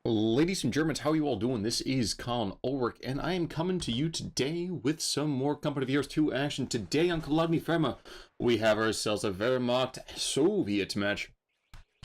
Ladies and Germans, how are you all doing? This is Colin Ulrich, and I am coming to you today with some more Company of Heroes 2 action. Today on Kholodny Ferma, we have ourselves a Wehrmacht Soviet match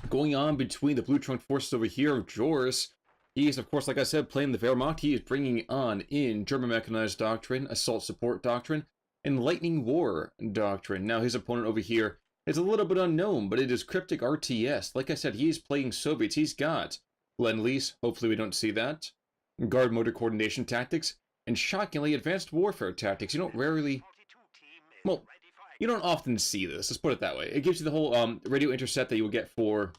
going on between the Blue Trunk forces over here of Joris. He is, of course, like I said, playing the Wehrmacht. He is bringing on in German Mechanized Doctrine, Assault Support Doctrine, and Lightning War Doctrine. Now, his opponent over here is a little bit unknown, but it is KrypticRTS. Like I said, he is playing Soviets. He's got Lend-Lease, hopefully we don't see that, Guard Motor Coordination Tactics, and shockingly Advanced Warfare Tactics. You don't rarely, well, you don't often see this, let's put it that way. It gives you the whole radio intercept that you would get for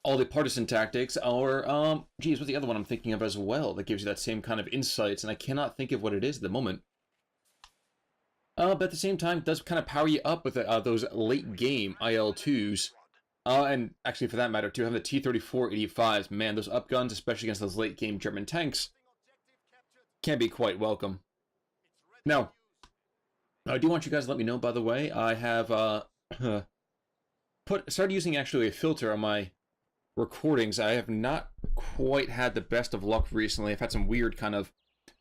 all the partisan tactics, or, geez, what's the other one I'm thinking of as well that gives you that same kind of insights, and I cannot think of what it is at the moment. But at the same time, it does kind of power you up with those late game IL-2s. And actually, for that matter, too, having the T-34-85s, man, those up guns, especially against those late-game German tanks, can be quite welcome. Now, I do want you guys to let me know, by the way, I have started using actually a filter on my recordings. I have not quite had the best of luck recently. I've had some weird kind of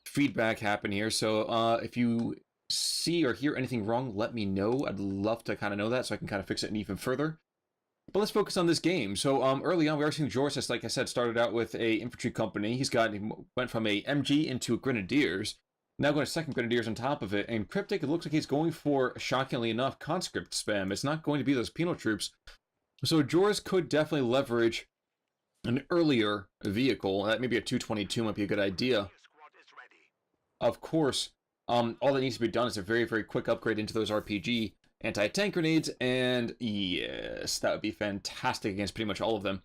feedback happen here, so if you see or hear anything wrong, let me know. I'd love to kind of know that so I can kind of fix it even further. But let's focus on this game. So early on, we are seeing Joris, like I said, started out with a infantry company. He went from a MG into Grenadiers. Now going to second Grenadiers on top of it. And Cryptic, it looks like he's going for, shockingly enough, conscript spam. It's not going to be those penal troops. So Joris could definitely leverage an earlier vehicle. That maybe a 222 might be a good idea. Of course, all that needs to be done is a very, very quick upgrade into those RPG anti-tank grenades, and yes, that would be fantastic against pretty much all of them.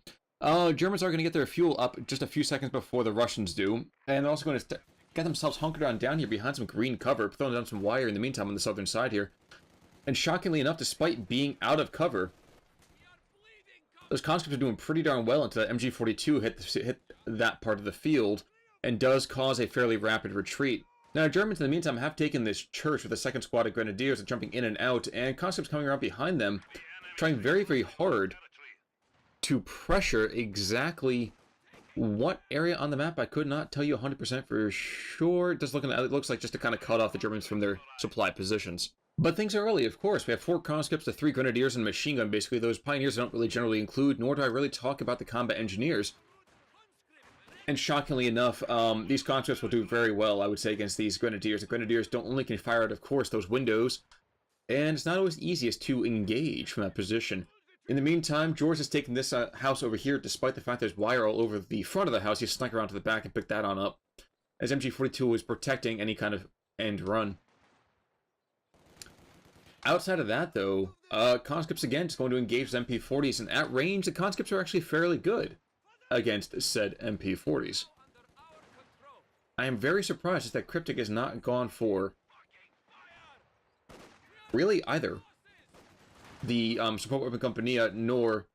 Germans are going to get their fuel up just a few seconds before the Russians do, and they're also going to get themselves hunkered on down here behind some green cover, throwing down some wire in the meantime on the southern side here. And shockingly enough, despite being out of cover, those conscripts are doing pretty darn well until that MG42 hit that part of the field, and does cause a fairly rapid retreat. Now, Germans, in the meantime, have taken this church with a second squad of Grenadiers and jumping in and out, and conscripts coming around behind them, trying very, very hard to pressure exactly what area on the map. I could not tell you 100% for sure. It looks like just to kind of cut off the Germans from their supply positions. But things are early, of course. We have 4 conscripts, the 3 Grenadiers, and a machine gun, basically. Those Pioneers I don't really generally include, nor do I really talk about the combat engineers. And shockingly enough, these conscripts will do very well, I would say, against these Grenadiers. The Grenadiers don't only can fire out, of course, those windows, and it's not always easiest to engage from that position. In the meantime, Joris has taken this house over here, despite the fact there's wire all over the front of the house. He snuck around to the back and picked that on up, as MG42 was protecting any kind of end run. Outside of that, though, conscripts, again, just going to engage with MP40s, and at range, the conscripts are actually fairly good against said MP40s. I am very surprised that Cryptic has not gone for really either the Support Weapon Company nor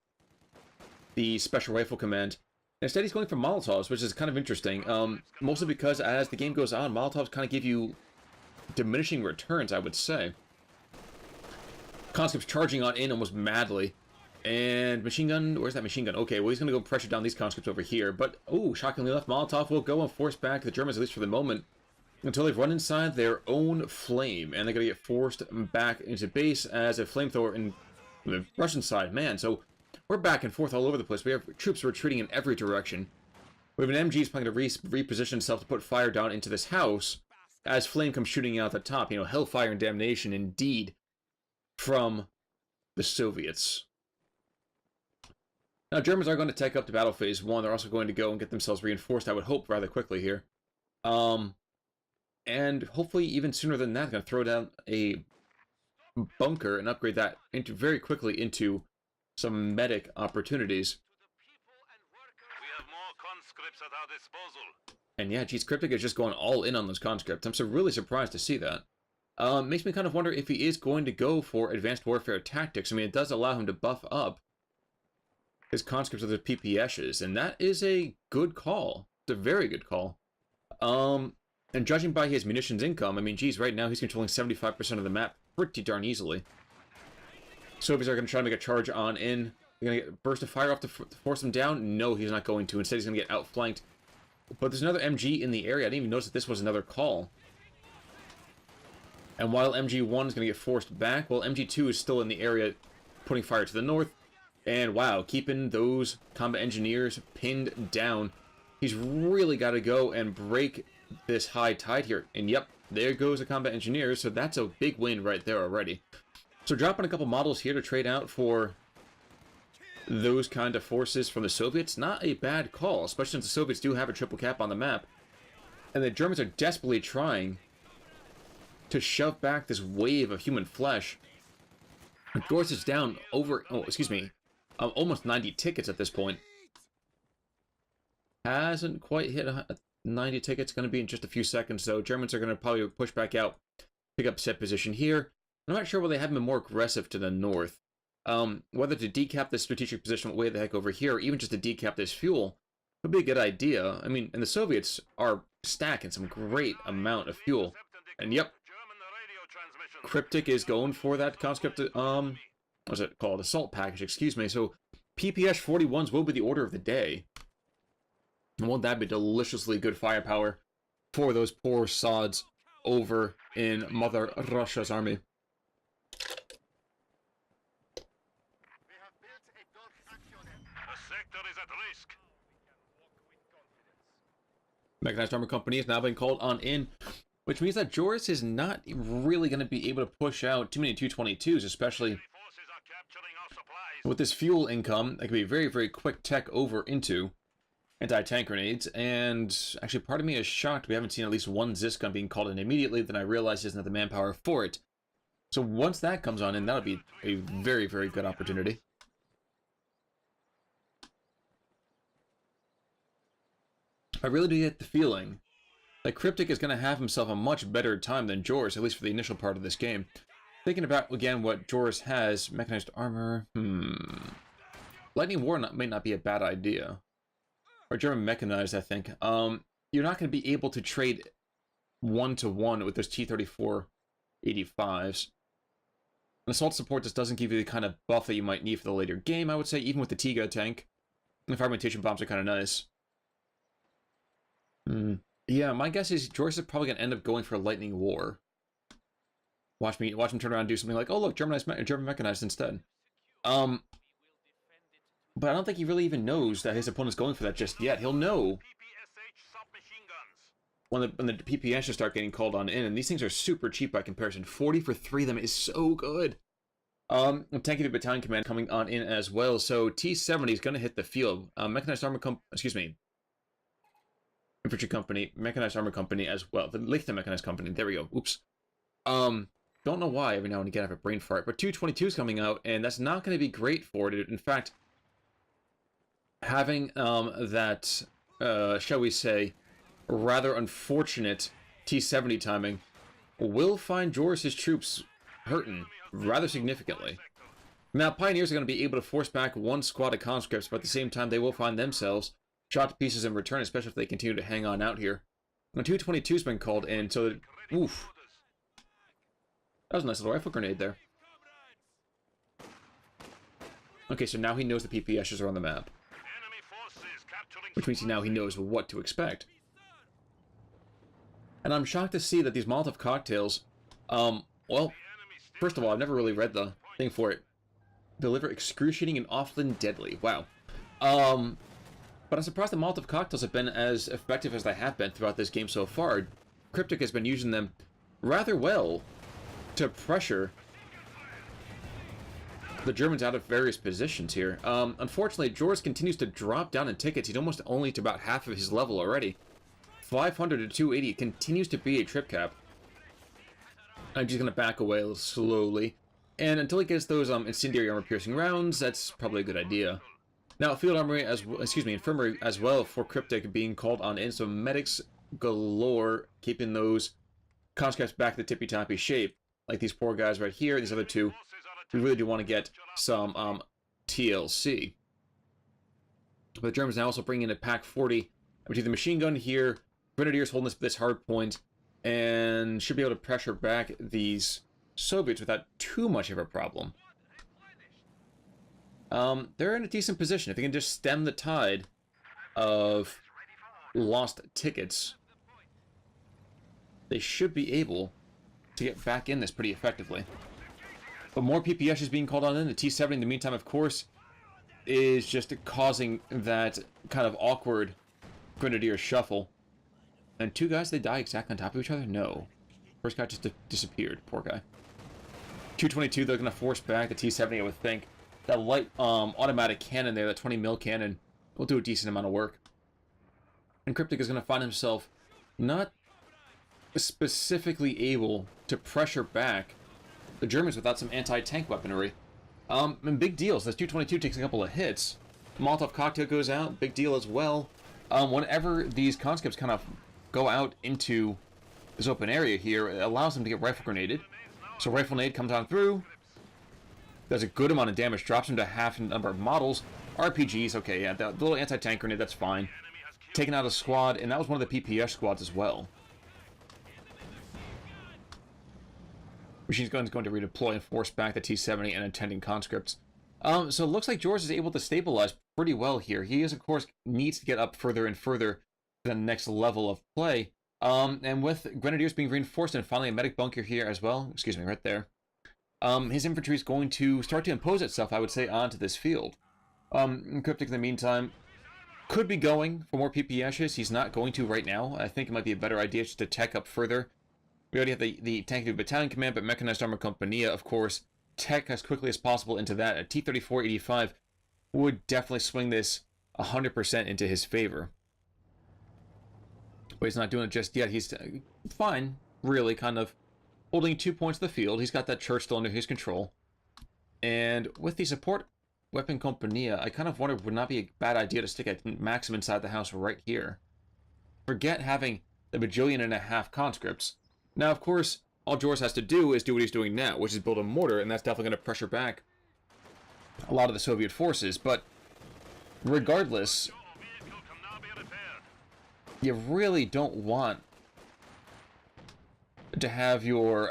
the Special Rifle Command. Instead, he's going for Molotovs, which is kind of interesting. Mostly because as the game goes on, Molotovs kind of give you diminishing returns, I would say. Conscripts charging on in almost madly. And machine gun, where's that machine gun? Okay, well, he's going to go pressure down these conscripts over here. But, oh, shockingly enough, Molotov will go and force back the Germans, at least for the moment, until they've run inside their own flame. And they're going to get forced back into base as a flamethrower in the Russian side. Man, so we're back and forth all over the place. We have troops retreating in every direction. We have an MG planning to reposition itself to put fire down into this house as flame comes shooting out the top. You know, hellfire and damnation, indeed, from the Soviets. Now, Germans are going to take up to battle phase 1. They're also going to go and get themselves reinforced, I would hope, rather quickly here. And hopefully even sooner than that, going to throw down a bunker and upgrade that very quickly into some medic opportunities. We have more conscripts at our disposal. And yeah, geez, Cryptic is just going all in on those conscripts. I'm so really surprised to see that. Makes me kind of wonder if he is going to go for advanced warfare tactics. I mean, it does allow him to buff up his conscripts with the PPSs, and that is a good call. It's a very good call. And judging by his munitions income, I mean, geez, right now he's controlling 75% of the map pretty darn easily. Soviets are going to try to make a charge on in. He's going to get burst of fire off to force him down. No, he's not going to. Instead, he's going to get outflanked. But there's another MG in the area. I didn't even notice that this was another call. And while MG1 is going to get forced back, well, MG2 is still in the area putting fire to the north. And wow, keeping those combat engineers pinned down. He's really got to go and break this high tide here. And yep, there goes the combat engineers. So that's a big win right there already. So dropping a couple models here to trade out for those kind of forces from the Soviets, not a bad call, especially since the Soviets do have a triple cap on the map. And the Germans are desperately trying to shove back this wave of human flesh. Joris is down over, almost 90 tickets at this point. Hasn't quite hit 90 tickets. Going to be in just a few seconds, though. Germans are going to probably push back out, pick up set position here. I'm not sure whether they have been more aggressive to the north. Whether to decap this strategic position way the heck over here, or even just to decap this fuel, would be a good idea. I mean, and the Soviets are stacking some great amount of fuel. And yep, Cryptic is going for that conscript, what's it called? Assault package, excuse me. So, PPS 41s will be the order of the day. And won't that be deliciously good firepower for those poor sods over in Mother Russia's army? Mechanized Armor Company has now been called on in, which means that Joris is not really going to be able to push out too many 222s, especially with this fuel income. That could be very, very quick tech over into anti-tank grenades. And actually, part of me is shocked we haven't seen at least one Zis gun being called in immediately. Then I realized he doesn't have the manpower for it. So once that comes on in, that'll be a very, very good opportunity. I really do get the feeling that Cryptic is going to have himself a much better time than Joris, at least for the initial part of this game. Thinking about, again, what Joris has, mechanized armor, Lightning War may not be a bad idea. Or German mechanized, I think. You're not going to be able to trade one-to-one with those T-34 85s. An assault support just doesn't give you the kind of buff that you might need for the later game, I would say, even with the Tiga tank. The fragmentation bombs are kind of nice. Yeah, my guess is Joris is probably going to end up going for Lightning War. Watch him turn around and do something like, oh look, German mechanized instead. But I don't think he really even knows that his opponent's going for that just yet. He'll know when the PPS should start getting called on in, and these things are super cheap by comparison. 40 for 3 of them is so good. Tanky Battalion Command coming on in as well, so T-70 is going to hit the field. Mechanized Armor Infantry Company, Mechanized Armor Company as well. The Lichter Mechanized Company, there we go. Oops. Don't know why every now and again I have a brain fart, but 222 is coming out, and that's not going to be great for it. In fact, having that, shall we say, rather unfortunate T-70 timing will find Joris' troops hurting rather significantly. Now, Pioneers are going to be able to force back one squad of conscripts, but at the same time, they will find themselves shot to pieces in return, especially if they continue to hang on out here. Now, 222's been called in, so, oof. That was a nice little rifle grenade there. Okay, so now he knows the PPSs are on the map. Which means now he knows what to expect. And I'm shocked to see that these Molotov cocktails, well, first of all, I've never really read the thing for it. Deliver excruciating and often deadly. Wow. But I'm surprised the Molotov cocktails have been as effective as they have been throughout this game so far. Cryptic has been using them rather well to pressure the Germans out of various positions here. Unfortunately, Joris continues to drop down in tickets. He's almost only to about half of his level already. 500 to 280 continues to be a trip cap. I'm just going to back away a little slowly. And until he gets those incendiary armor-piercing rounds, that's probably a good idea. Now, field armory infirmary as well for Cryptic being called on in, so medics galore, keeping those conscripts back to tippy-toppy shape. Like these poor guys right here, these other two, we really do want to get some TLC. But the Germans now also bring in a Pack 40, which is the machine gun here, Grenadiers holding this hard point, and should be able to pressure back these Soviets without too much of a problem. they're in a decent position. If they can just stem the tide of lost tickets, they should be able to get back in this pretty effectively. But more PPS is being called on in. The T-70 in the meantime, of course, is just causing that kind of awkward Grenadier shuffle. And two guys, they die exactly on top of each other? No. First guy just disappeared. Poor guy. 222, they're going to force back the T-70, I would think. That light automatic cannon there, that 20 mil cannon, will do a decent amount of work. And Cryptic is going to find himself not specifically able to pressure back the Germans without some anti-tank weaponry. And big deals. This 222 takes a couple of hits. Molotov cocktail goes out. Big deal as well. Whenever these conscripts kind of go out into this open area here, it allows them to get rifle grenaded. So rifle nade comes on through. Does a good amount of damage. Drops him to half the number of models. RPGs, okay, yeah, the little anti-tank grenade, that's fine. Taking out a squad, and that was one of the PPS squads as well. Machine Gun's going to redeploy and force back the T-70 and attending conscripts. So it looks like Joris is able to stabilize pretty well here. He is, of course, needs to get up further and further to the next level of play. And with Grenadiers being reinforced and finally a medic bunker here as well, excuse me, right there, his infantry is going to start to impose itself, I would say, onto this field. Cryptic, in the meantime, could be going for more PPSs. He's not going to right now. I think it might be a better idea just to tech up further. We already have the Tank Battalion Command, but Mechanized Armor Compania, of course, tech as quickly as possible into that. A T-34-85 would definitely swing this 100% into his favor. But he's not doing it just yet. He's fine, really, kind of holding 2 points of the field. He's got that church still under his control. And with the support weapon Compania, I kind of wonder, would not be a bad idea to stick a Maxim inside the house right here. Forget having the bajillion and a half conscripts. Now, of course, all Joris has to do is do what he's doing now, which is build a mortar, and that's definitely going to pressure back a lot of the Soviet forces. But regardless, you really don't want to have your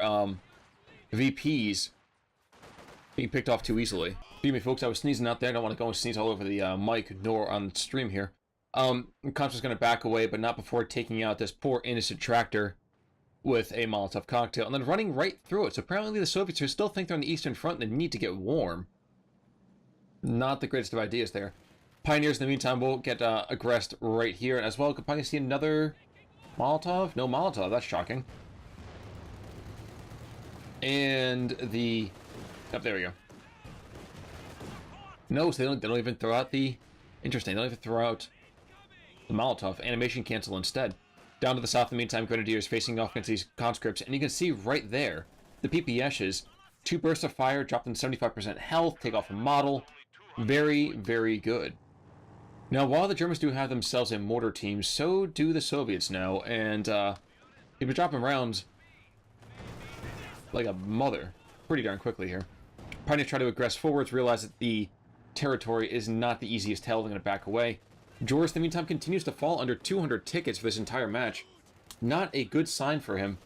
VPs being picked off too easily. Excuse me, folks, I was sneezing out there. I don't want to go and sneeze all over the mic nor on the stream here. Constant's going to back away, but not before taking out this poor innocent tractor with a Molotov cocktail, and then running right through it. So apparently the Soviets who still think they're on the Eastern Front and they need to get warm. Not the greatest of ideas there. Pioneers, in the meantime, will get aggressed right here, and as well, could probably see another Molotov? No Molotov, that's shocking. And the... oh, there we go. No, so they don't even throw out the... interesting, they don't even throw out the Molotov. Animation cancel instead. Down to the south, in the meantime, Grenadiers facing off against these conscripts, and you can see right there, the PPSs, 2 bursts of fire, drop them 75% health, take off a model. Very, very good. Now, while the Germans do have themselves a mortar team, so do the Soviets now, and they've been dropping rounds like a mother pretty darn quickly here. Pioneers try to aggress forwards, realize that the territory is not the easiest held, they're going to back away. Joris, in the meantime, continues to fall under 200 tickets for this entire match. Not a good sign for him.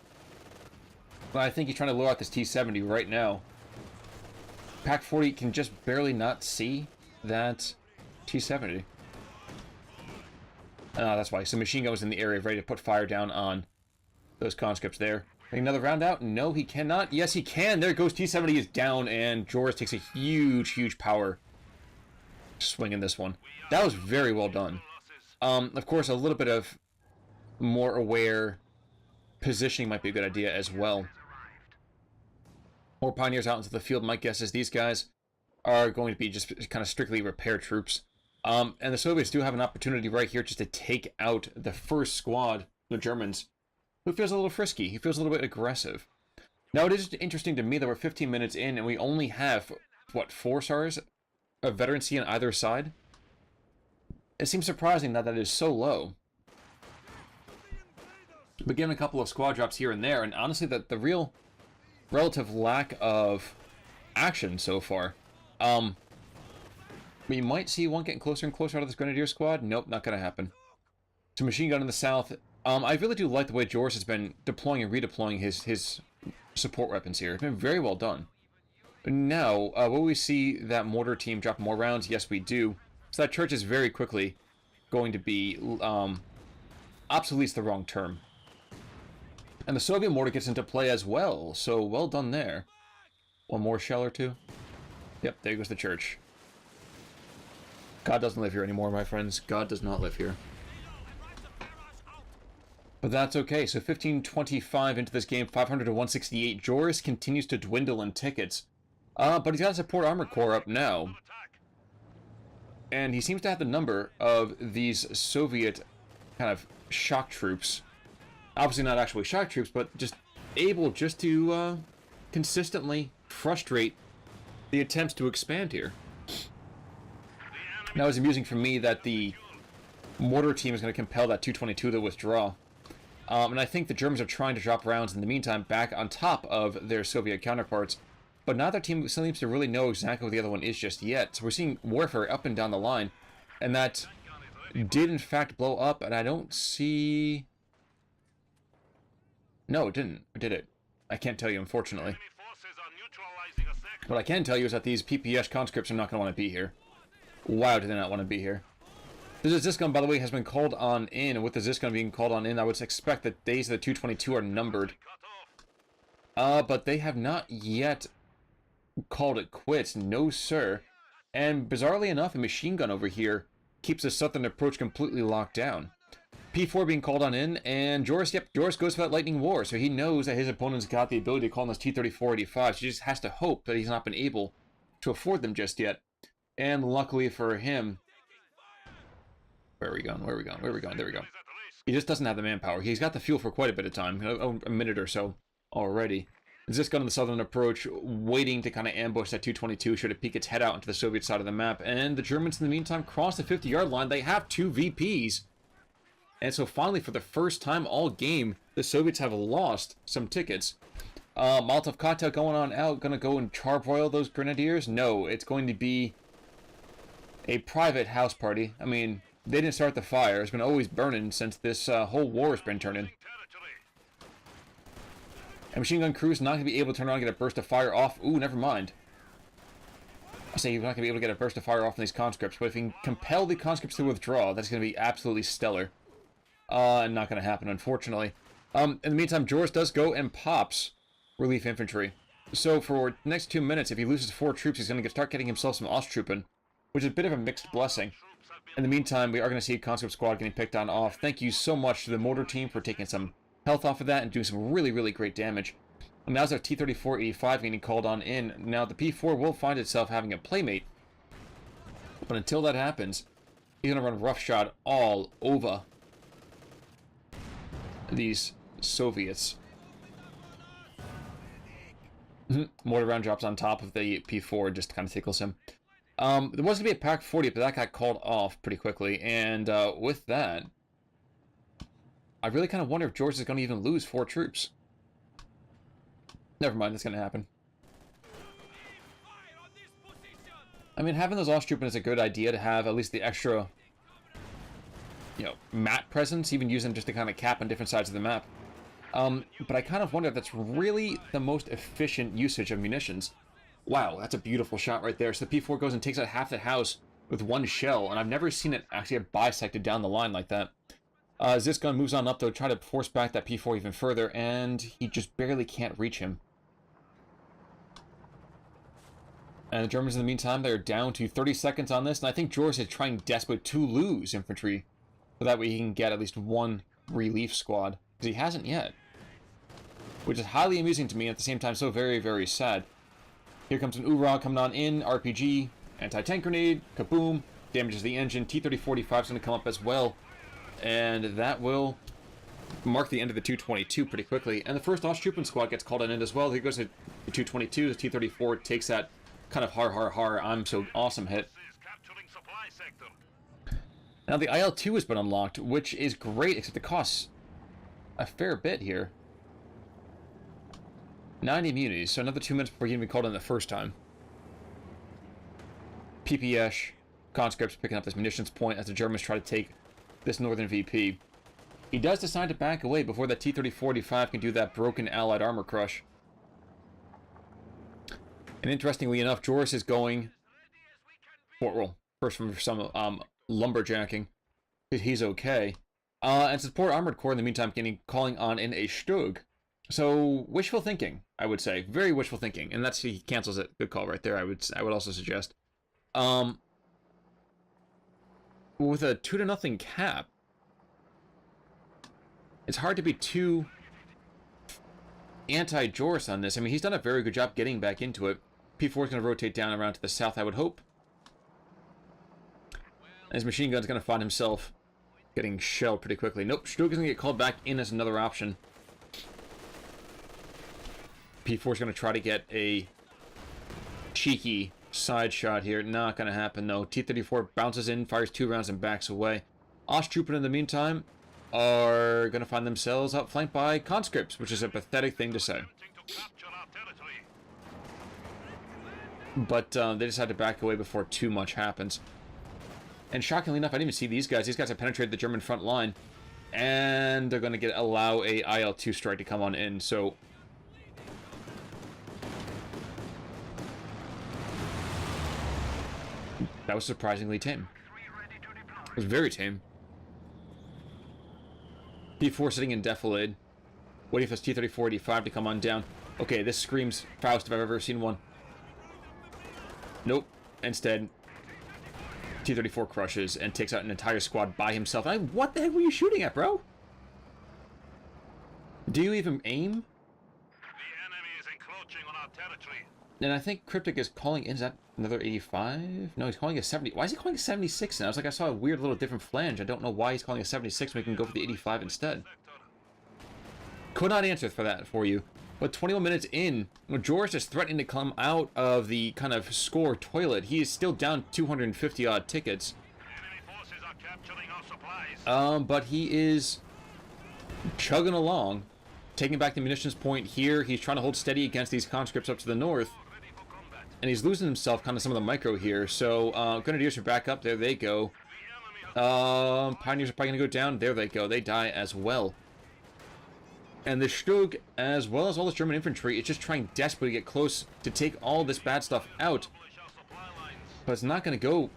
But I think he's trying to lure out this T-70 right now. Pac 40 can just barely not see that T-70. That's why. So machine gun was in the area, ready to put fire down on those conscripts there. Another round out? No, he cannot. Yes, he can. There goes T-70 is down, and Joris takes a huge, huge power swing in this one. That was very well done. Of course, a little bit of more aware positioning might be a good idea as well. More Pioneers out into the field. My guess is these guys are going to be just kind of strictly repair troops. And the Soviets do have an opportunity right here just to take out the first squad, the Germans, who feels a little frisky. He feels a little bit aggressive. Now, it is interesting to me that we're 15 minutes in and we only have, what, 4 stars of veterancy on either side? It seems surprising that that is so low. But given a couple of squad drops here and there, and honestly, the real relative lack of action so far, we might see one getting closer and closer out of this Grenadier squad. Nope, not going to happen. So machine gun in the south. I really do like the way Joris has been deploying and redeploying his support weapons here. It's been very well done. now, will we see that mortar team drop more rounds? Yes, we do. So that church is very quickly going to be, obsolete's the wrong term. And the Soviet mortar gets into play as well, so well done there. One more shell or two. Yep, there goes the church. God doesn't live here anymore, my friends. God does not live here. But that's okay. So 1525 into this game, 500 to 168. Joris continues to dwindle in tickets. But he's got a support armor corps up now. And he seems to have the number of these Soviet kind of shock troops. Obviously not actually shock troops, but just able just to consistently frustrate the attempts to expand here. Now it's amusing for me that the mortar team is going to compel that 222 to withdraw. And I think the Germans are trying to drop rounds in the meantime back on top of their Soviet counterparts. But neither team seems to really know exactly what the other one is just yet. So we're seeing warfare up and down the line. And that did in fact blow up, and I don't see... No, it didn't. Or did it? I can't tell you, unfortunately. What I can tell you is that these PPS conscripts are not going to want to be here. Wow, do they not want to be here. This Ziscon, by the way, has been called on in, and with the Ziscon being called on in, I would expect that days of the 222 are numbered. But they have not yet called it quits. No, sir. And bizarrely enough, a machine gun over here keeps the southern approach completely locked down. P4 being called on in, and Joris, yep, Joris goes for that lightning war, so he knows that his opponent's got the ability to call on those T-34-85, so he just has to hope that he's not been able to afford them just yet. And luckily for him... Where are we going? Where are we going? Where are we going? There we go. He just doesn't have the manpower. He's got the fuel for quite a bit of time, a minute or so already. Ziscon on the southern approach, waiting to kind of ambush that 222 should it peek its head out into the Soviet side of the map. And the Germans, in the meantime, cross the 50-yard line. They have 2 VPs. And so finally, for the first time all game, the Soviets have lost some tickets. Molotov cocktail going on out. Gonna go and charbroil those grenadiers? No, it's going to be a private house party. I mean, they didn't start the fire. It's been always burning since this whole war has been turning. And machine gun crews not going to be able to turn around and get a burst of fire off. Ooh, never mind. I say you're not going to be able to get a burst of fire off in these conscripts, but if you can compel the conscripts to withdraw, that's going to be absolutely stellar. Not going to happen, unfortunately. In the meantime, Joris does go and pops relief infantry. So for the next 2 minutes, if he loses 4 troops, he's going to start getting himself some Osttruppen, which is a bit of a mixed blessing. In the meantime, we are going to see a conscript squad getting picked on off. Thank you so much to the mortar team for taking some health off of that and doing some really, really great damage. And now's our T-34-85 getting called on in. Now, the P-4 will find itself having a playmate. But until that happens, he's going to run roughshod all over these Soviets. Mortar round drops on top of the P-4, just kind of tickles him. There was going to be a Pack 40, but that got called off pretty quickly. And with that, I really kind of wonder if Joris is going to even lose 4 troops. Never mind, that's going to happen. I mean, having those Osttruppen is a good idea to have at least the extra, you know, map presence, even use them just to kind of cap on different sides of the map. But I kind of wonder if that's really the most efficient usage of munitions. Wow, that's a beautiful shot right there. So the P4 goes and takes out half the house with 1 shell, and I've never seen it actually get bisected down the line like that. Ziscon moves on up, though, try to force back that P4 even further, and he just barely can't reach him. And the Germans, in the meantime, they're down to 30 seconds on this, and I think Joris is trying desperately to lose infantry, so that way he can get at least 1 relief squad, because he hasn't yet. Which is highly amusing to me, and at the same time so very, very sad. Here comes an Ura coming on in, RPG, anti-tank grenade, kaboom, damages the engine, T-34-85 is going to come up as well, and that will mark the end of the 222 pretty quickly. And the first Osttruppen squad gets called in as well. Here goes the 222, the T-34 takes that kind of har, I'm so awesome hit. Now the IL-2 has been unlocked, which is great, except it costs a fair bit here. 9 immunities, so another 2 minutes before he can be called in the first time. PPS, conscripts picking up this munitions point as the Germans try to take this northern VP. He does decide to back away before that T-34-85 can do that broken Allied armor crush. And interestingly enough, Joris is going for, well, first from some lumberjacking. He's okay. And support Armored Corps in the meantime calling on in a Stug. So wishful thinking, I would say, very wishful thinking, and that's he cancels it. Good call right there. I would also suggest. With a 2-0 cap, it's hard to be too anti-Joris on this. I mean, he's done a very good job getting back into it. P4 is going to rotate down around to the south, I would hope. And his machine gun's going to find himself getting shelled pretty quickly. Nope, Stug is going to get called back in as another option. P4 is going to try to get a cheeky side shot here. Not going to happen, though. T-34 bounces in, fires 2 rounds, and backs away. Osttroopers, in the meantime, are going to find themselves outflanked by conscripts, which is a pathetic thing to say. But they decide to back away before too much happens. And shockingly enough, I didn't even see these guys. These guys have penetrated the German front line. And they're going to allow a IL-2 strike to come on in, so... That was surprisingly tame. It was very tame. P4 sitting in defilade, waiting for this T-34-85 to come on down. Okay, this screams Faust if I've ever seen one. Nope. Instead, T-34 crushes and takes out an entire squad by himself. What the heck were you shooting at, bro? Do you even aim? The enemy is encroaching on our territory. And I think Cryptic is calling in. Is that another 85? No, he's calling a 70. Why is he calling a 76 now? It's like I saw a weird little different flange. I don't know why he's calling a 76 when we can go for the 85 instead. Could not answer for that for you. But 21 minutes in, Joris is threatening to come out of the kind of score toilet. He is still down 250 odd tickets. Enemy forces are capturing our supplies. But he is chugging along, taking back the munitions point here. He's trying to hold steady against these conscripts up to the north. And he's losing himself kind of some of the micro here. So, Grenadiers are back up. There they go. Pioneers are probably going to go down. There they go. They die as well. And the Stug, as well as all this German infantry, is just trying desperately to get close to take all this bad stuff out. But it's not going to go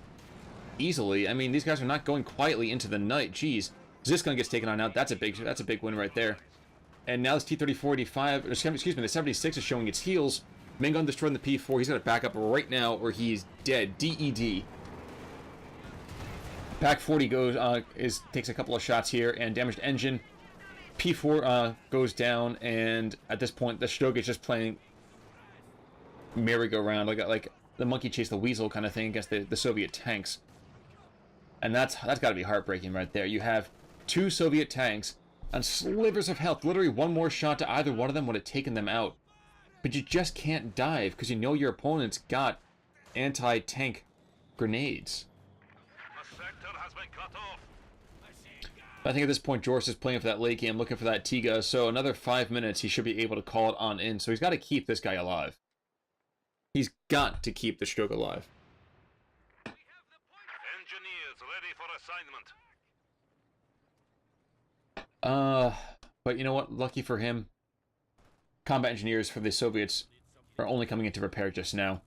easily. I mean, these guys are not going quietly into the night. Jeez. Ziskun gets taken on out. That's a big win right there. And now this T-34-85, excuse me, the 76 is showing its heels. Main gun destroying the P4. He's got to back up right now or he's dead. DED. Pack 40 goes, takes a couple of shots here and damaged engine. P4 goes down, and at this point, the Stug is just playing merry-go-round, like the monkey chase the weasel kind of thing against the Soviet tanks. And that's got to be heartbreaking right there. You have 2 Soviet tanks on slivers of health. Literally one more shot to either one of them would have taken them out. But you just can't dive because you know your opponent's got anti-tank grenades. The sector has been cut off. I think at this point, Joris is playing for that late game, looking for that Tiga. So another 5 minutes, he should be able to call it on in. So he's got to keep this guy alive. He's got to keep the Stug alive. Engineers ready for assignment. But you know what? Lucky for him, combat engineers for the Soviets are only coming into repair just now.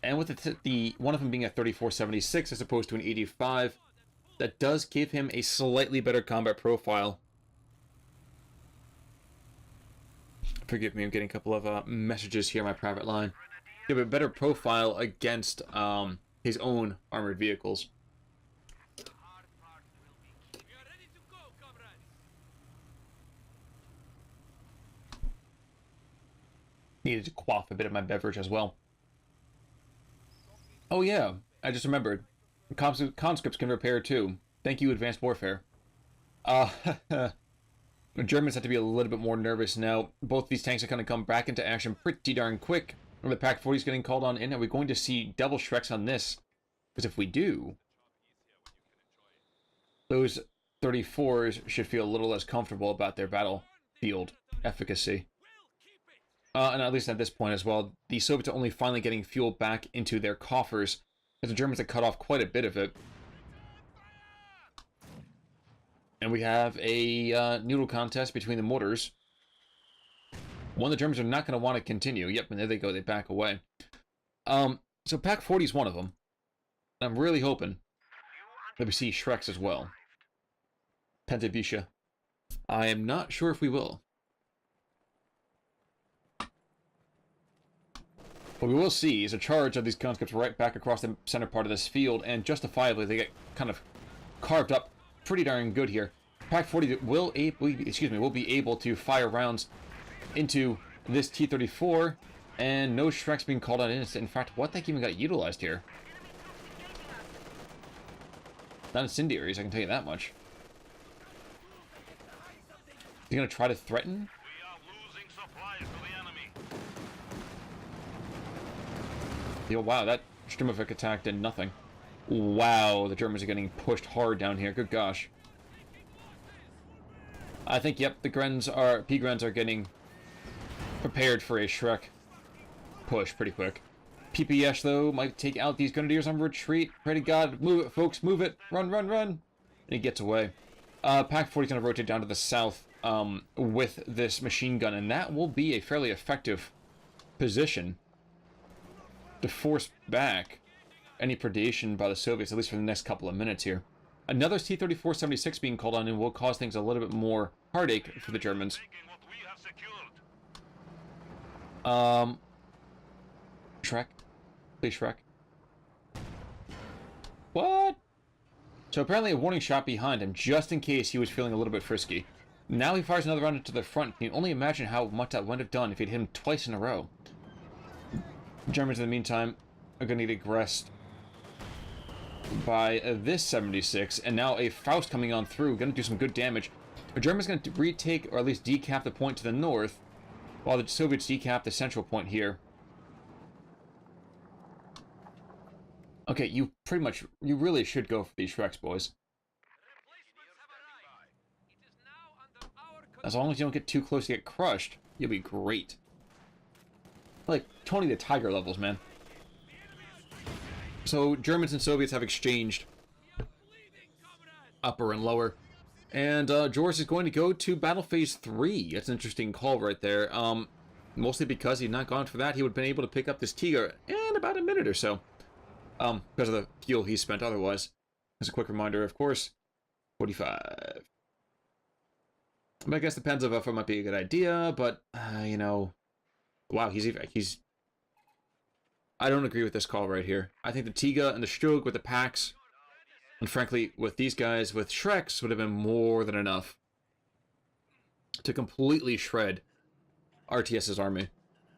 And with the one of them being a 3476 as opposed to an 85, that does give him a slightly better combat profile. Forgive me, I'm getting a couple of messages here on my private line. Give a better profile against his own armored vehicles. Needed to quaff a bit of my beverage as well. Oh yeah, I just remembered. Conscripts can repair too. Thank you, Advanced Warfare. The Germans have to be a little bit more nervous now. Both these tanks are going to come back into action pretty darn quick. The Pack 40 is getting called on in. Are we going to see double Shreks on this? Because if we do, those 34s should feel a little less comfortable about their battlefield efficacy. And at least at this point as well, the Soviets are only finally getting fuel back into their coffers, as the Germans have cut off quite a bit of it. And we have a noodle contest between the mortars. One the Germans are not going to want to continue. Yep, and there they go, they back away. So Pack 40 is one of them. I'm really hoping that we see Shreks as well. Pentabisha. I am not sure if we will. What we will see is a charge of these conscripts right back across the center part of this field, and justifiably they get kind of carved up pretty darn good here. Pack 40 will be able to fire rounds into this T-34, and no Shreks being called on innocent. In fact, what the heck even got utilized here? Not incendiaries, I can tell you that much. Is he going to try to threaten? We are losing supplies to the enemy. Oh, wow, that Sturmovik attack did nothing. Wow, the Germans are getting pushed hard down here. Good gosh. I think, yep, the P-Grens are getting prepared for a Shrek push pretty quick. PPS, though, might take out these Grenadiers on retreat. Pray to God. Move it, folks. Move it. Run, run, run. And he gets away. Pack 40 is going to rotate down to the south with this machine gun, and that will be a fairly effective position to force back any predation by the Soviets, at least for the next couple of minutes here. Another T-34-76 being called on and will cause things a little bit more heartache for the Germans. Shrek? Please, Shrek. What? So apparently a warning shot behind him, just in case he was feeling a little bit frisky. Now he fires another round into the front. Can you only imagine how much that would have done if he'd hit him twice in a row? Germans, in the meantime, are going to get aggressed by this 76, and now a Faust coming on through, going to do some good damage. The Germans going to retake, or at least decap the point to the north, while the Soviets decap the central point here. Okay, you really should go for these Shreks, boys. As long as you don't get too close to get crushed, you'll be great. Like Tony the Tiger levels, man. So Germans and Soviets have exchanged upper and lower, and Joris is going to go to battle phase 3. That's an interesting call right there. Mostly because he'd not gone for that, he would have been able to pick up this Tiger in about a minute or so. Because of the fuel he spent otherwise. As a quick reminder, of course, 45. But I guess the Panzerwaffe might be a good idea, but, you know... Wow, he's... I don't agree with this call right here. I think the Tiga and the Stug with the packs, and frankly, with these guys, with Shreks, would have been more than enough to completely shred RTS's army.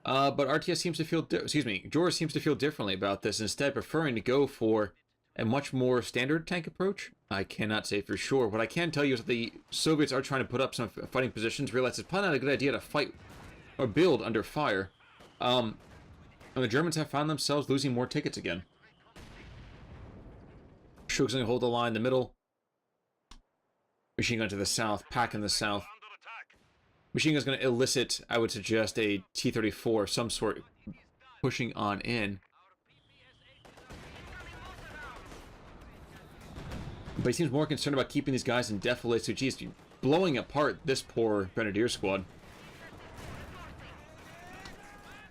But RTS seems to feel... Joris seems to feel differently about this, instead preferring to go for a much more standard tank approach. I cannot say for sure. What I can tell you is that the Soviets are trying to put up some fighting positions, realize it's probably not a good idea to fight or build under fire. And the Germans have found themselves losing more tickets again. Stug's going to hold the line in the middle. Machine gun to the south, pack in the south. Machine gun's going to elicit, I would suggest, a T-34 of some sort pushing on in. But he seems more concerned about keeping these guys in defilade, so geez, blowing apart this poor Grenadier squad.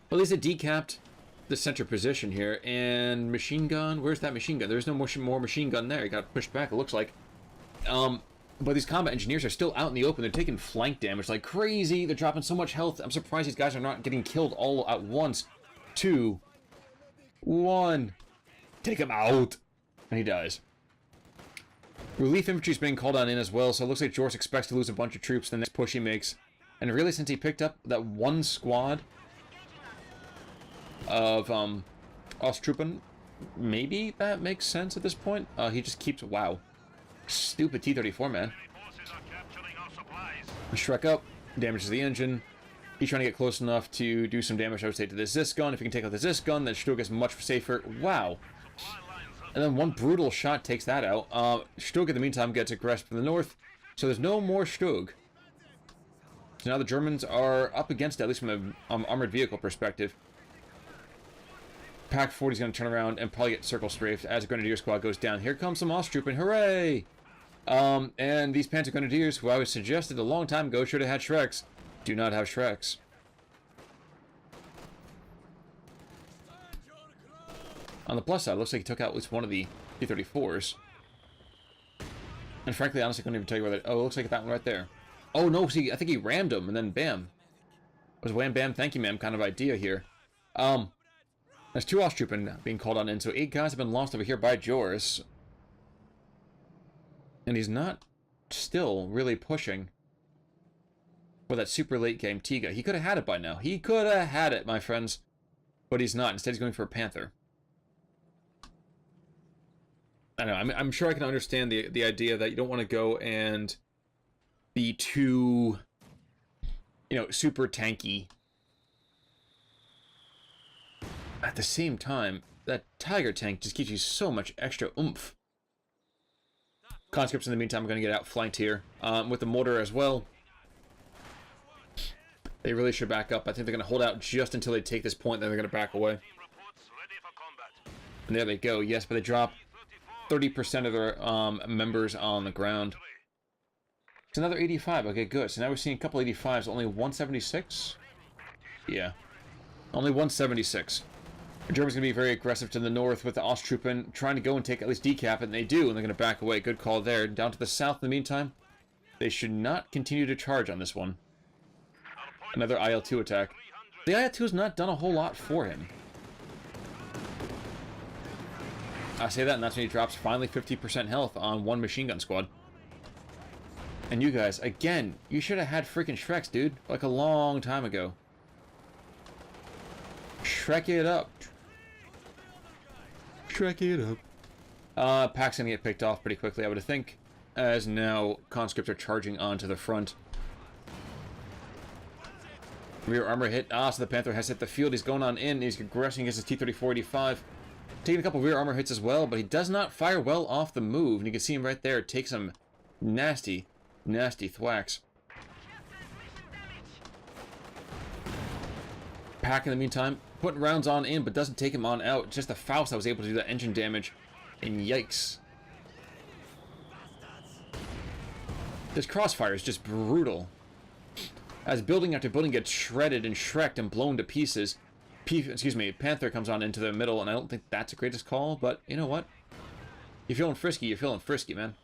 At least it decapped the center position here, and machine gun, where's that machine gun? There's no more machine gun there. It got pushed back, it looks like. But these combat engineers are still out in the open. They're taking flank damage like crazy. They're dropping so much health. I'm surprised these guys are not getting killed all at once. 2, 1. Take him out. And he dies. Relief infantry is being called on in as well, so it looks like Joris expects to lose a bunch of troops the next push he makes. And really, since he picked up that one squad of Osttruppen, maybe that makes sense at this point. He just keeps... Wow. Stupid T-34, man. Shrek up. Damages the engine. He's trying to get close enough to do some damage, I would say, to this Zis gun. If he can take out the Zis gun, then Stug is much safer. Wow. And then one brutal shot takes that out. Stug, in the meantime, gets aggressed from the north. So there's no more Stug. So now the Germans are up against it, at least from an armored vehicle perspective. Pack 40 is going to turn around and probably get circle strafed as a Grenadier squad goes down. Here comes some Osttruppen. Hooray! And these Panzer Grenadiers, who I was suggested a long time ago should have had Shreks, do not have Shreks. On the plus side, it looks like he took out at least one of the T-34s. And frankly, honestly, I couldn't even tell you where that... Oh, it looks like that one right there. Oh, no, see, I think he rammed him, and then bam. It was wham, bam, thank you, ma'am kind of idea here. There's 2 Osttruppen being called on in, so 8 guys have been lost over here by Joris. And he's not still really pushing for that super late game Tiga. He could have had it by now. He could have had it, my friends. But he's not. Instead, he's going for a Panther. I don't know. I'm sure I can understand the idea that you don't want to go and be too, you know, super tanky. At the same time, that Tiger tank just gives you so much extra oomph. Conscripts, in the meantime, are going to get outflanked here. With the mortar as well. They really should back up. I think they're going to hold out just until they take this point, then they're going to back away. And there they go. Yes, but they drop 30% of their members on the ground. It's another 85. Okay, good. So now we're seeing a couple 85s. Only 176? Yeah. Only 176. The Germans going to be very aggressive to the north with the Osttruppen trying to go and take at least decap, and they do, and they're going to back away. Good call there. Down to the south in the meantime. They should not continue to charge on this one. Another IL-2 attack. The IL-2 has not done a whole lot for him. I say that, and that's when he drops finally 50% health on one machine gun squad. And you guys, again, you should have had freaking Shreks, dude. Like a long time ago. Shrek it up. Shrek it up. Pack's gonna get picked off pretty quickly, I would think. As now, conscripts are charging onto the front. Rear armor hit. So the Panther has hit the field. He's going on in. He's aggressing against his T-34-85. Taking a couple rear armor hits as well, but he does not fire well off the move. And you can see him right there take some nasty, nasty thwacks. Pack, in the meantime, putting rounds on in, but doesn't take him on out. Just the Faust that was able to do that engine damage. And yikes. This crossfire is just brutal. As building after building gets shredded and shreked and blown to pieces, Panther comes on into the middle, and I don't think that's the greatest call, but you know what? You're feeling frisky, man.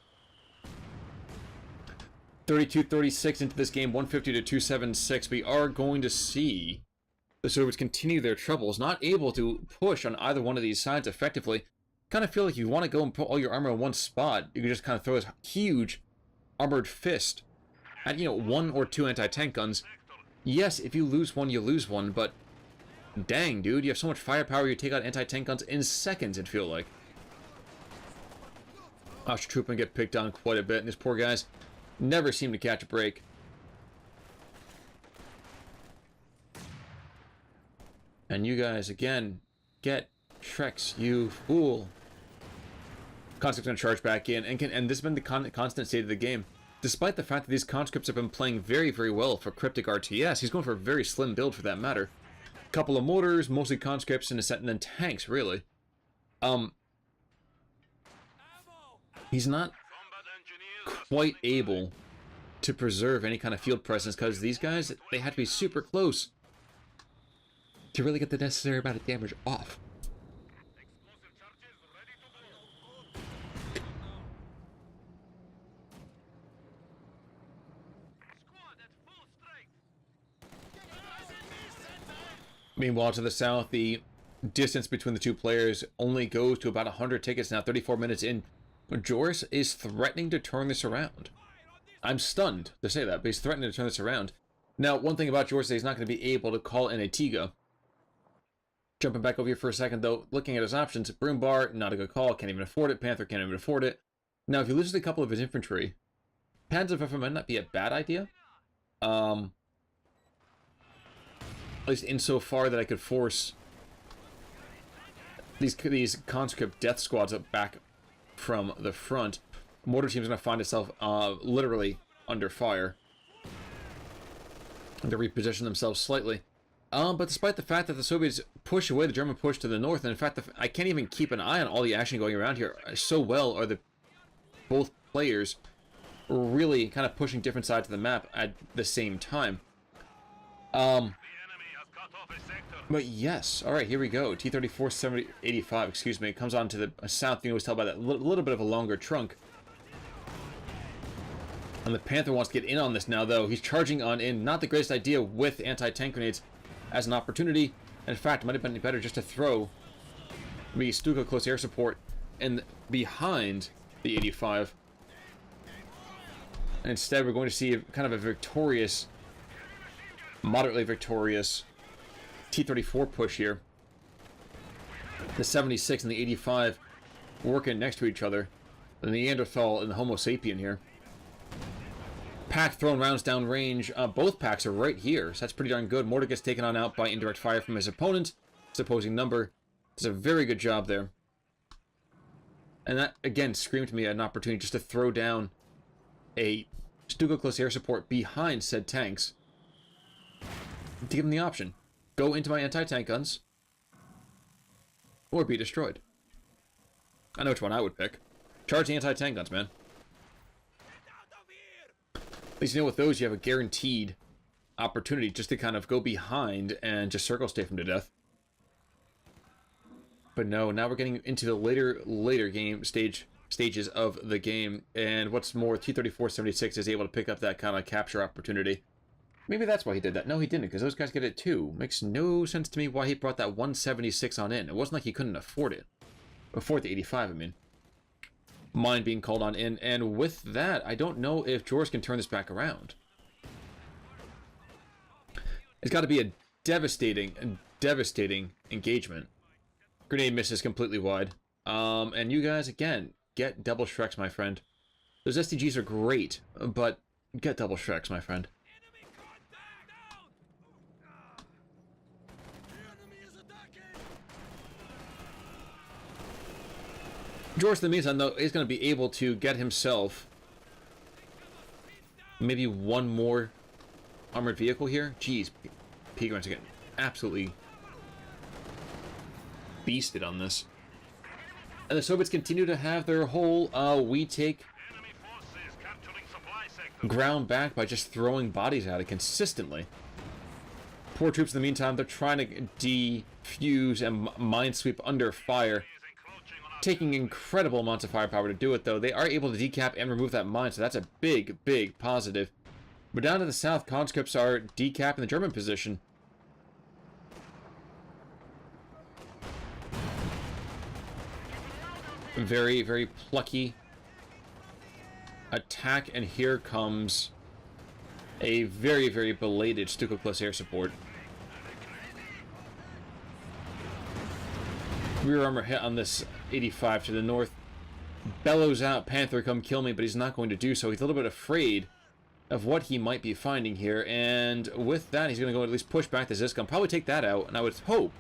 32-36 into this game, 150 to 276. We are going to see the Soviets continue their troubles, not able to push on either one of these sides effectively. Kind of feel like you want to go and put all your armor in one spot. You can just kind of throw this huge armored fist at, you know, 1 or 2 anti-tank guns. Yes, if you lose one, you lose one, but dang, dude, you have so much firepower, you take out anti-tank guns in seconds, it'd feel like. Osttruppen get picked on quite a bit, and these poor guys never seem to catch a break. And you guys, again, get Shreks, you fool. Conscripts going to charge back in, and this has been the constant state of the game. Despite the fact that these conscripts have been playing very, very well for KrypticRTS, he's going for a very slim build for that matter. Couple of mortars, mostly conscripts, and then tanks, really. He's not quite able to preserve any kind of field presence, because these guys, they have to be super close to really get the necessary amount of damage off. Meanwhile, to the south, the distance between the two players only goes to about 100 tickets now, 34 minutes in. Joris is threatening to turn this around. I'm stunned to say that, but he's threatening to turn this around. Now, one thing about Joris is he's not going to be able to call in a Tiga. Jumping back over here for a second, though, looking at his options, Broombar, not a good call, can't even afford it. Panther can't even afford it. Now, if he loses a couple of his infantry, Panzerwerfer might not be a bad idea. At least insofar that I could force these conscript death squads up back from the front. Mortar team's going to find itself literally under fire. And to reposition themselves slightly. But despite the fact that the Soviets push away the German push to the north, and in fact, I can't even keep an eye on all the action going around here. So well are both players really kind of pushing different sides of the map at the same time. But yes, all right, here we go. T-34 85, excuse me, comes on to the south. You can always tell by that little bit of a longer trunk. And the Panther wants to get in on this now, though. He's charging on in. Not the greatest idea with anti-tank grenades as an opportunity. In fact, it might have been better just to throw the Stuka close air support and behind the 85. And instead, we're going to see kind of a victorious, moderately victorious T-34 push here. The 76 and the 85 working next to each other. The Neanderthal and the Homo sapien here. Pack throwing rounds down range. Both packs are right here, so that's pretty darn good. Mortar gets taken on out by indirect fire from his opponent. His opposing number does a very good job there. And that, again, screamed to me an opportunity just to throw down a Stuka close air support behind said tanks. To give him the option. Go into my anti-tank guns. Or be destroyed. I know which one I would pick. Charge the anti-tank guns, man. At least you know with those you have a guaranteed opportunity just to kind of go behind and just circle stay them to death. But no, now we're getting into the later game stages of the game, and what's more, T-34-76 is able to pick up that kind of capture opportunity. Maybe that's why he did that. No, he didn't, because those guys get it too. Makes no sense to me why he brought that 176 on in. It wasn't like he couldn't afford it. Afford the 85, I mean. Mine being called on in, and with that, I don't know if Joris can turn this back around. It's got to be a devastating engagement. Grenade misses completely wide. And you guys, again, get double Shreks, my friend. Those STGs are great, but get double Shreks, my friend. Joris, in the meantime, though, is going to be able to get himself maybe one more armored vehicle here. Jeez, P-Grants are getting absolutely beasted on this. And the Soviets continue to have their whole, we take ground back by just throwing bodies at it consistently. Poor troops, in the meantime, they're trying to defuse and minesweep under fire. Taking incredible amounts of firepower to do it, though. They are able to decap and remove that mine, so that's a big, big positive. But down to the south, conscripts are decapping the German position. Very, very plucky attack, and here comes a very, very belated Stuka plus air support. Rear armor hit on this 85 to the north. Bellows out, Panther, come kill me, but he's not going to do so. He's a little bit afraid of what he might be finding here, and with that, he's going to go at least push back the Ziscon, probably take that out, and I would hope,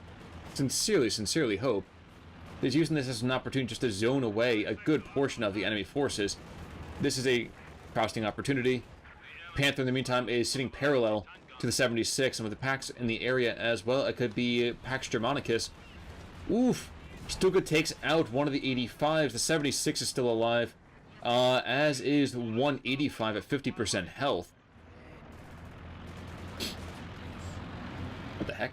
sincerely hope, that he's using this as an opportunity just to zone away a good portion of the enemy forces. This is a costing opportunity. Panther, in the meantime, is sitting parallel to the 76, and with the packs in the area as well, it could be Pax Germanicus. Oof! Stuka takes out one of the 85s. The 76 is still alive, as is 185 at 50% health. What the heck?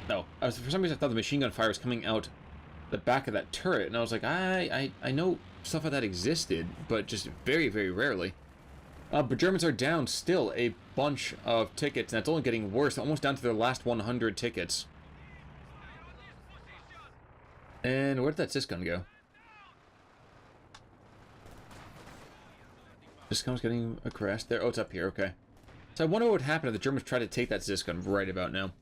No, for some reason I thought the machine gun fire was coming out the back of that turret, and I was like, I know stuff like that existed, but just very, very rarely. But Germans are down still a bunch of tickets, and it's only getting worse, almost down to their last 100 tickets. And where did that Ziscon go? Ziscon's getting a crash there. Oh, it's up here. Okay. So I wonder what would happen if the Germans tried to take that Ziscon right about now.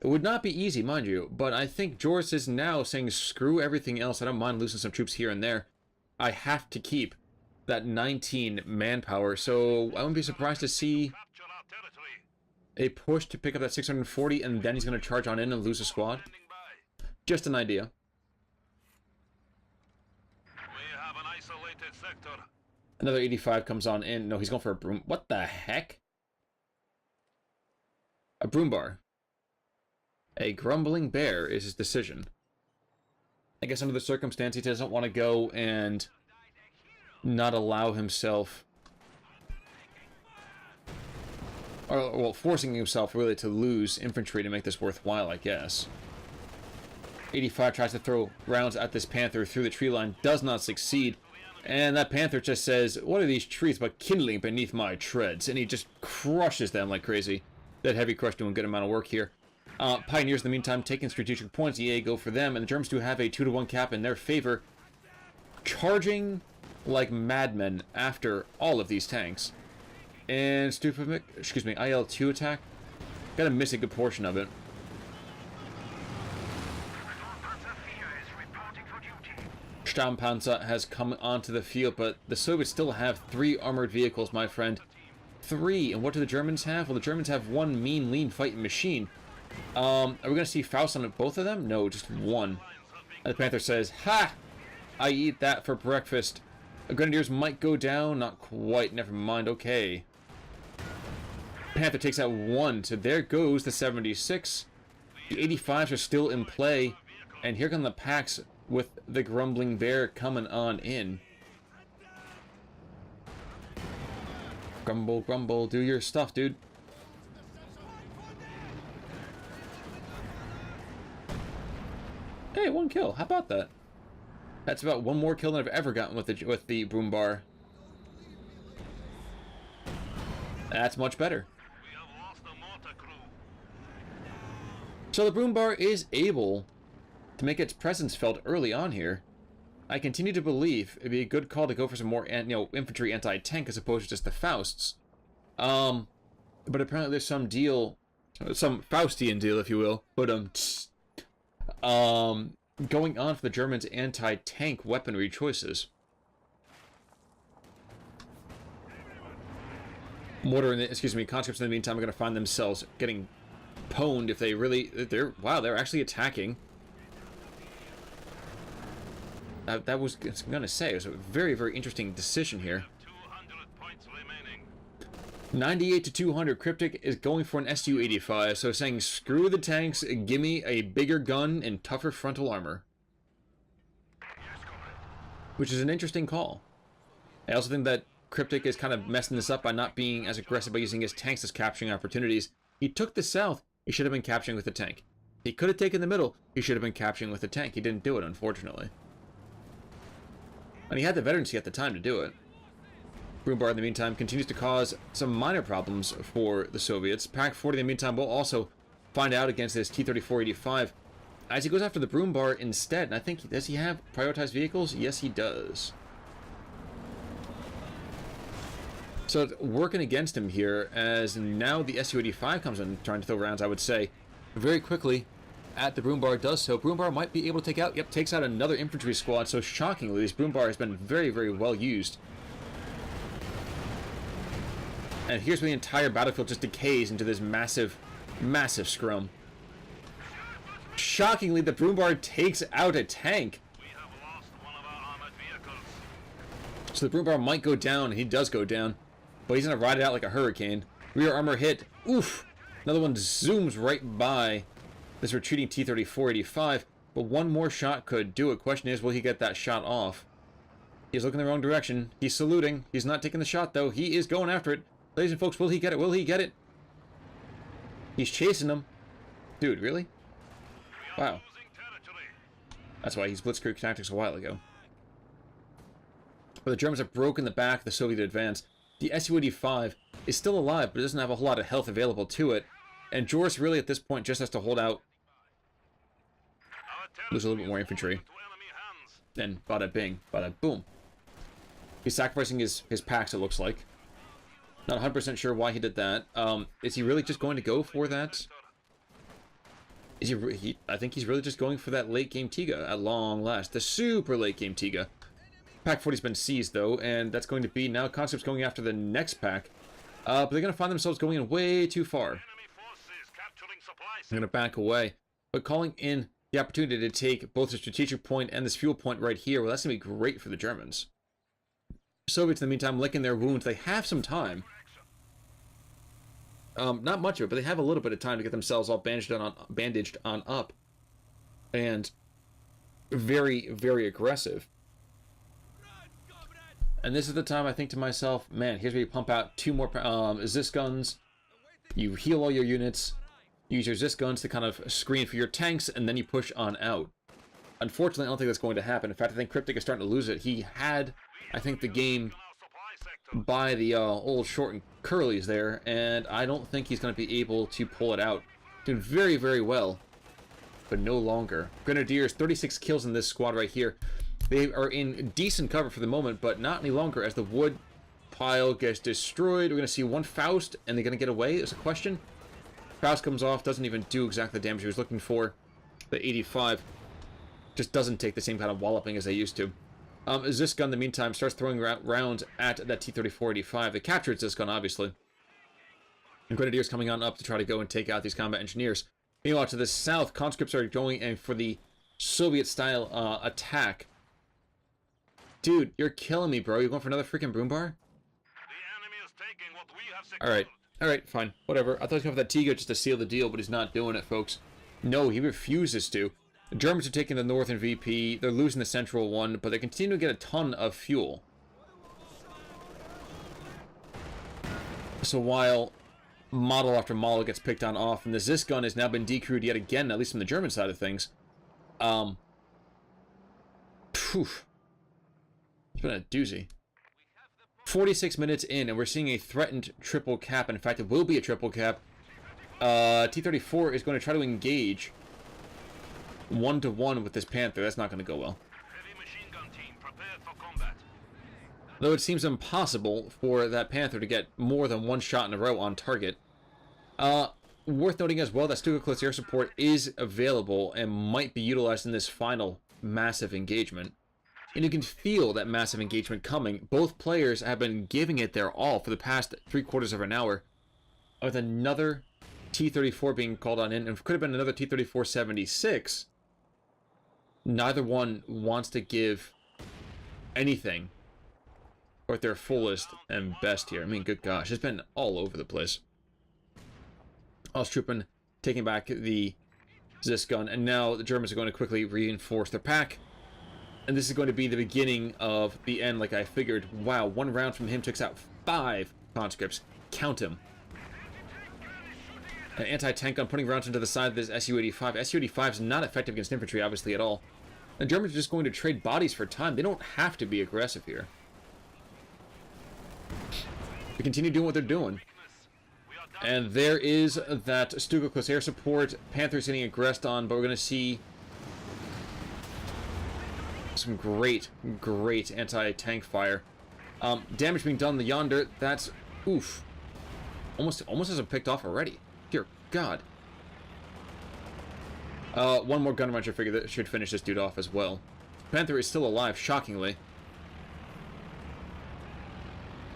It would not be easy, mind you, but I think Joris is now saying screw everything else. I don't mind losing some troops here and there. I have to keep that 19 manpower, so I wouldn't be surprised to see a push to pick up that 640, and then he's going to charge on in and lose a squad. Just an idea. Another 85 comes on in. No, he's going for a broom. What the heck? A broom bar. A grumbling bear is his decision. I guess under the circumstance, he doesn't want to go and not allow himself... Or, well, forcing himself really to lose infantry to make this worthwhile, I guess. 85 tries to throw rounds at this Panther through the tree line, does not succeed. And that Panther just says, what are these trees but kindling beneath my treads? And he just crushes them like crazy. That heavy crush doing a good amount of work here. Pioneers, in the meantime, taking strategic points. EA go for them, and the Germans do have a 2-to-1 cap in their favor. Charging like madmen after all of these tanks. And IL-2 attack. Gotta miss a good portion of it. Stammpanzer has come onto the field, but the Soviets still have 3 armored vehicles, my friend. 3. And what do the Germans have? Well, the Germans have 1 mean, lean fighting machine. Are we going to see Faust on both of them? No, just 1. And the Panther says, ha! I eat that for breakfast. The Grenadiers might go down. Not quite. Never mind. Okay. Panther takes out 1. So there goes the 76. The 85s are still in play. And here come the packs with the grumbling bear coming on in. Grumble, grumble, do your stuff, dude. Hey, 1 kill. How about that? That's about 1 more kill than I've ever gotten with the boom bar. That's much better. So the boom bar is able to make its presence felt early on here. I continue to believe it'd be a good call to go for some more, infantry anti-tank as opposed to just the Fausts. But apparently there's some deal, some Faustian deal, if you will. But going on for the Germans' anti-tank weaponry choices. Conscripts in the meantime are going to find themselves getting pwned if they really, they're actually attacking. That was, I was going to say, it was a very, very interesting decision here. 98 to 200, Cryptic is going for an Su-85, so saying screw the tanks, give me a bigger gun and tougher frontal armor. Which is an interesting call. I also think that Cryptic is kind of messing this up by not being as aggressive by using his tanks as capturing opportunities. He took the south, he should have been capturing with the tank. He could have taken the middle, he should have been capturing with the tank. He didn't do it, unfortunately. And he had the veterancy at the time to do it. Broombar, in the meantime, continues to cause some minor problems for the Soviets. Pack 40, in the meantime, will also find out against this T-34-85 as he goes after the Broombar instead. And I think, does he have prioritized vehicles? Yes, he does. So it's working against him here, as now the Su-85 comes in trying to throw rounds, I would say, very quickly at the Broombar does so. Broombar might be able to take out, takes out another infantry squad. So shockingly, this Broombar has been very, very well used. And here's where the entire battlefield just decays into this massive, massive scrum. Shockingly, the Broombar takes out a tank. So the Broombar might go down, and he does go down. But he's going to ride it out like a hurricane. Rear armor hit. Oof! Another one zooms right by this retreating T-34-85. But 1 more shot could do it. Question is, will he get that shot off? He's looking the wrong direction. He's saluting. He's not taking the shot, though. He is going after it. Ladies and folks, will he get it? Will he get it? He's chasing him. Dude, really? Wow. That's why he's blitzkrieg tactics a while ago. But the Germans have broken the back of the Soviet advance. The Su-85 is still alive, but it doesn't have a whole lot of health available to it. And Joris really at this point just has to hold out. Lose a little bit more infantry. Then bada bing, bada boom. He's sacrificing his packs, it looks like. Not 100% sure why he did that. Is he really just going to go for that? Is he I think he's really just going for that late game Tiga at long last. The super late game Tiga. Pack 40's been seized though, and that's going to be now Conscripts going after the next pack. But they're going to find themselves going in way too far. They're going to back away. But calling in the opportunity to take both the strategic point and this fuel point right here, well, that's going to be great for the Germans. Soviets, in the meantime, licking their wounds. They have some time. Not much of it, but they have a little bit of time to get themselves all bandaged on up. And very, very aggressive. And this is the time I think to myself, man, here's where you pump out 2 more, is this guns? You heal all your units, use your Zis guns to kind of screen for your tanks, and then you push on out. Unfortunately, I don't think that's going to happen. In fact, I think Cryptic is starting to lose it. He had, I think, the game by the old short and curlies there, and I don't think he's going to be able to pull it out. Doing very, very well, but no longer. Grenadiers, 36 kills in this squad right here. They are in decent cover for the moment, but not any longer as the wood pile gets destroyed. We're going to see one Faust, and they're going to get away is a question. Faust comes off, doesn't even do exactly the damage he was looking for. The 85 just doesn't take the same kind of walloping as they used to. This gun, in the meantime, starts throwing rounds at that T-34-85. They captured this gun, obviously. And Grenadiers coming on up to try to go and take out these combat engineers. Meanwhile, to the south, conscripts are going in for the Soviet-style attack. Dude, you're killing me, bro. You going for another freaking boom bar? Alright, fine. Whatever. I thought he was going for that Tiga just to seal the deal, but he's not doing it, folks. No, he refuses to. The Germans are taking the northern VP. They're losing the central one, but they continue to get a ton of fuel. So while model after model gets picked on off, and the Zis gun has now been decrewed yet again, at least from the German side of things. It's been a doozy. 46 minutes in, and we're seeing a threatened triple cap. In fact, it will be a triple cap. T-34 is going to try to engage one-to-one with this Panther. That's not going to go well. Heavy machine gun team, prepare for combat. Though it seems impossible for that Panther to get more than one shot in a row on target. Worth noting as well that Stuka air support is available and might be utilized in this final massive engagement. And you can feel that massive engagement coming. Both players have been giving it their all for the past 3/4 of an hour. With another T-34 being called on in, and it could have been another T-34-76. Neither one wants to give anything or their fullest and best here. I mean, good gosh, it's been all over the place. Osttruppen taking back the Zis gun, and now the Germans are going to quickly reinforce their pack. And this is going to be the beginning of the end, like I figured. Wow, one round from him takes out 5 conscripts. Count him. An anti-tank gun putting rounds into the side of this Su-85. Su-85 is not effective against infantry, obviously, at all. The Germans are just going to trade bodies for time. They don't have to be aggressive here. They continue doing what they're doing. And there is that Stuka air support. Panthers getting aggressed on, but we're going to see some great anti-tank fire. Damage being done the Yonder. That's oof. Almost hasn't picked off already. Dear God. One more gun runner figure that should finish this dude off as well. Panther is still alive, shockingly.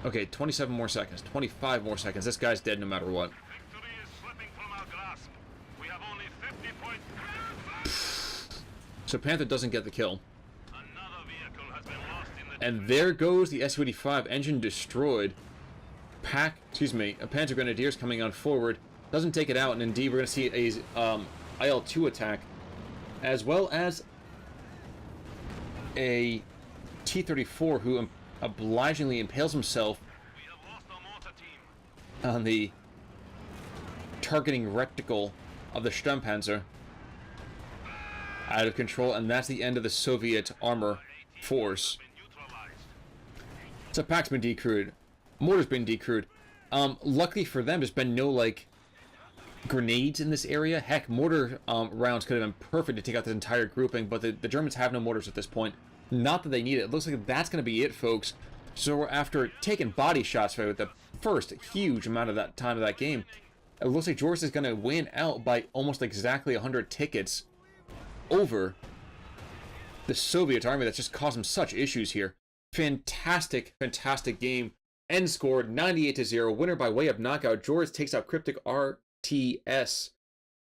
Okay, 27 more seconds. 25 more seconds. This guy's dead no matter what. Victory is slipping from our grasp. We have only 50 points. So Panther doesn't get the kill. Another vehicle has been lost in the And there goes the Su-85 engine destroyed. A Panzer Grenadiers coming on forward. Doesn't take it out, and indeed we're going to see a IL-2 attack, as well as a T-34 who obligingly impales himself We have lost our mortar team. on the targeting reticle of the Sturmpanzer. Out of control, and that's the end of the Soviet armor force. Been neutralized. So Pack's been decrewed. Mortar's been decrewed. Luckily for them, there's been no, like, grenades in this area. Heck, mortar rounds could have been perfect to take out this entire grouping, but the Germans have no mortars at this point. Not that they need it. It looks like that's going to be it, folks. So after taking body shots with the first huge amount of that time of that game, it looks like Joris is going to win out by almost exactly 100 tickets over the Soviet army that's just caused him such issues here. Fantastic game. End score 98-0. Winner by way of knockout. Joris takes out KrypticRTS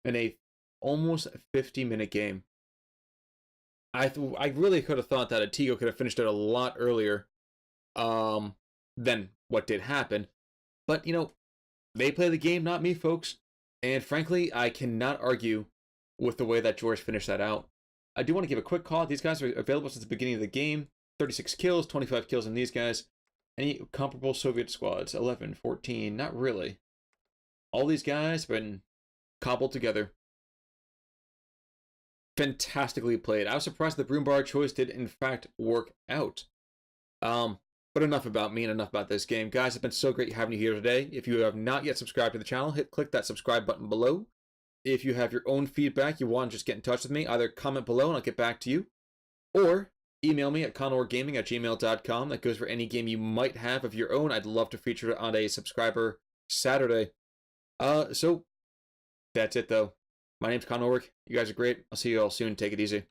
in a almost 50-minute game. I really could have thought that Atigo could have finished it a lot earlier than what did happen. But, you know, they play the game, not me, folks. And frankly, I cannot argue with the way that Joris finished that out. I do want to give a quick call. These guys are available since the beginning of the game. 36 kills, 25 kills in these guys. Any comparable Soviet squads? 11, 14, not really. All these guys have been cobbled together. Fantastically played. I was surprised the Broombar choice did in fact work out. But enough about me and enough about this game. Guys, it's been so great having you here today. If you have not yet subscribed to the channel, click that subscribe button below. If you have your own feedback, you want to just get in touch with me, either comment below and I'll get back to you, or email me at conorgaming@gmail.com. That goes for any game you might have of your own. I'd love to feature it on a subscriber Saturday. So that's it though. My name's Conor. You guys are great. I'll see you all soon. Take it easy.